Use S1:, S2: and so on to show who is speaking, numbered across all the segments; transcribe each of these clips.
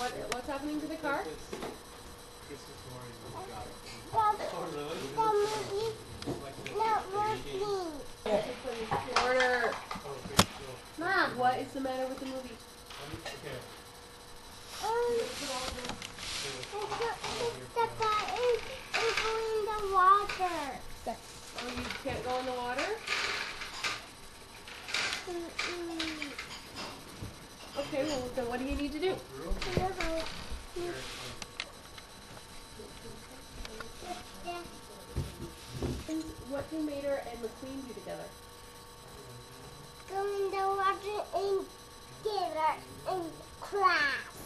S1: What's happening to the car?
S2: Not working.
S1: Order. Mom, what is the matter with the movie?
S2: The guy is in the water.
S1: Oh, you can't go in the water? Okay, well then what do you need to do? What do Mater and McQueen do together?
S2: Go in the water and get her and crash.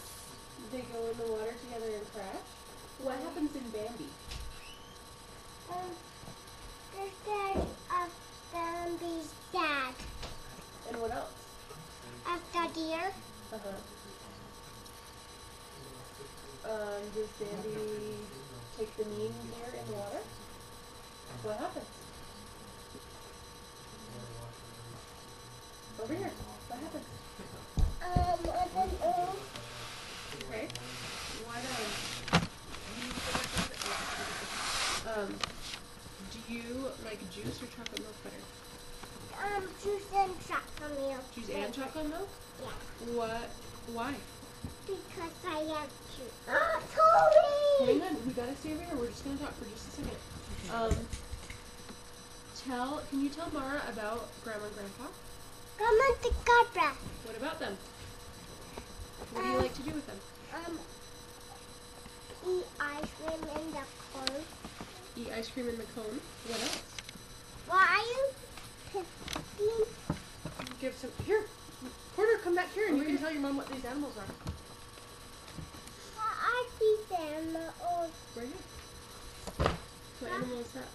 S1: They go in the water together and crash? What happens in Bambi?
S2: They're scared of Bambi's dad.
S1: And what else?
S2: Of the deer.
S1: Does Bambi take the mean deer in the water? What happens? Over here. What happens?
S2: I don't know.
S1: Okay. What do you like juice or chocolate milk better?
S2: Juice and chocolate milk.
S1: Juice and chocolate milk?
S2: Yeah.
S1: Why?
S2: Because I have to. Toby!
S1: Hang on, we gotta stay over here. We're just gonna talk for just a second. Can you tell Mara about Grandma and Grandpa?
S2: Come on the cabra.
S1: What about them? What do you like to do with them?
S2: Eat ice cream in the cone.
S1: Eat ice cream in the cone. What else?
S2: Why are you picking?
S1: Give some. Here, Porter, come back here and you can tell your mom what these animals are.
S2: I see them. Oh,
S1: Right here. What animal is that?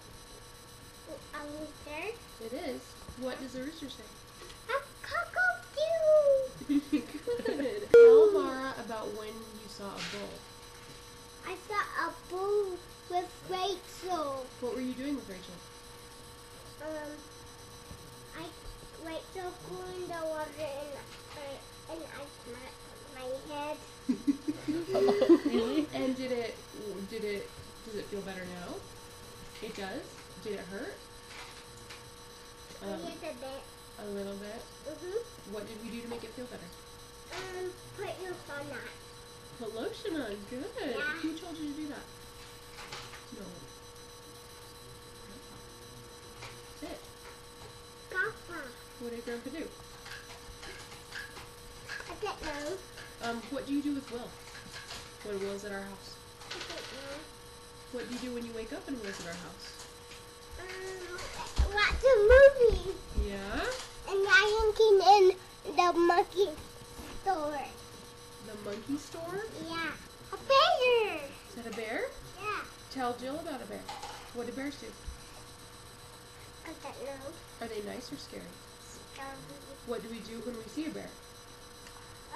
S2: a rooster.
S1: It is. What does the rooster say?
S2: A cockatoo.
S1: Good. Tell Mara about when you saw a bull.
S2: I saw a bull with Rachel.
S1: What were you doing with Rachel?
S2: Rachel blew in the water and I smacked my head.
S1: Really? And does it feel better now? It does? Did it hurt?
S2: A little bit.
S1: A little bit? What did we do to make it feel better?
S2: Put your phone on.
S1: Put lotion on. Good.
S2: Yeah.
S1: Who told you to do that? No. Sit.
S2: Papa.
S1: What did Grandpa do?
S2: I don't know.
S1: What do you do with Will? When Will's at our house?
S2: I don't know.
S1: What do you do when you wake up and Will's at our house?
S2: Watch a movie.
S1: Yeah?
S2: And Lion King in the monkey store.
S1: The monkey store?
S2: Yeah. A bear.
S1: Is that a bear?
S2: Yeah.
S1: Tell Jill about a bear. What do bears do?
S2: I don't know.
S1: Are they nice or scary? What do we do when we see a bear?
S2: I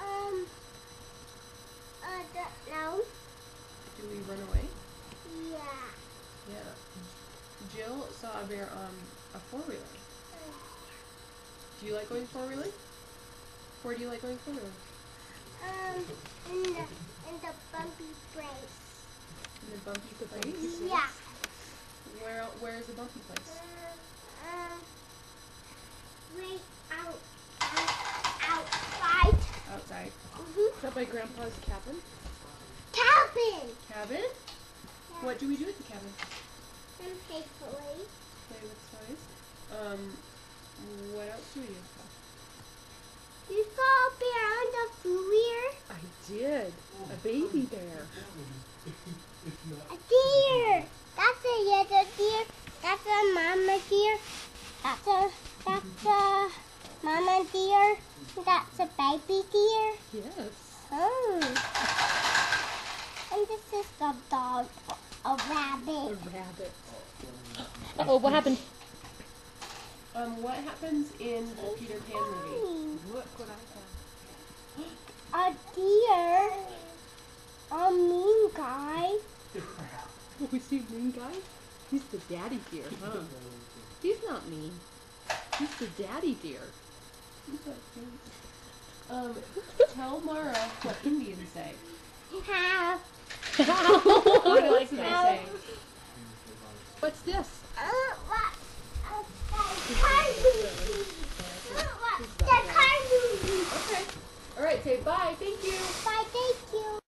S2: don't know.
S1: Do we run away?
S2: Yeah.
S1: Yeah. Jill saw a bear on a four-wheeler. Do you like going four-wheeling? Where do you like going four-wheeling?
S2: In the bumpy place.
S1: In the bumpy place?
S2: Yeah.
S1: Where is the bumpy place?
S2: Right outside.
S1: Outside.
S2: Is
S1: that by Grandpa's cabin?
S2: Cabin.
S1: Cabin? What do we do at the cabin?
S2: Play toys.
S1: Play with toys. What else do we do?
S2: You saw a bear on the floor?
S3: I did. A baby bear.
S2: A deer. That's a little deer. That's a mama deer. That's a mama deer. That's a baby deer.
S3: Yes.
S2: Oh. And this is a dog. A rabbit.
S3: A rabbit. Uh-oh, what happened?
S1: What happens in the Peter Pan movie?
S3: Look what I found.
S2: A deer. A mean guy.
S3: Oh, we see mean guy? He's the daddy deer, huh? He's not mean. He's the daddy deer.
S1: Tell Mara what Indians say.
S2: How?
S1: What else did I say?
S3: What's this?
S2: The car movie.
S1: Okay. All right. Say bye. Thank you.
S2: Bye, thank you.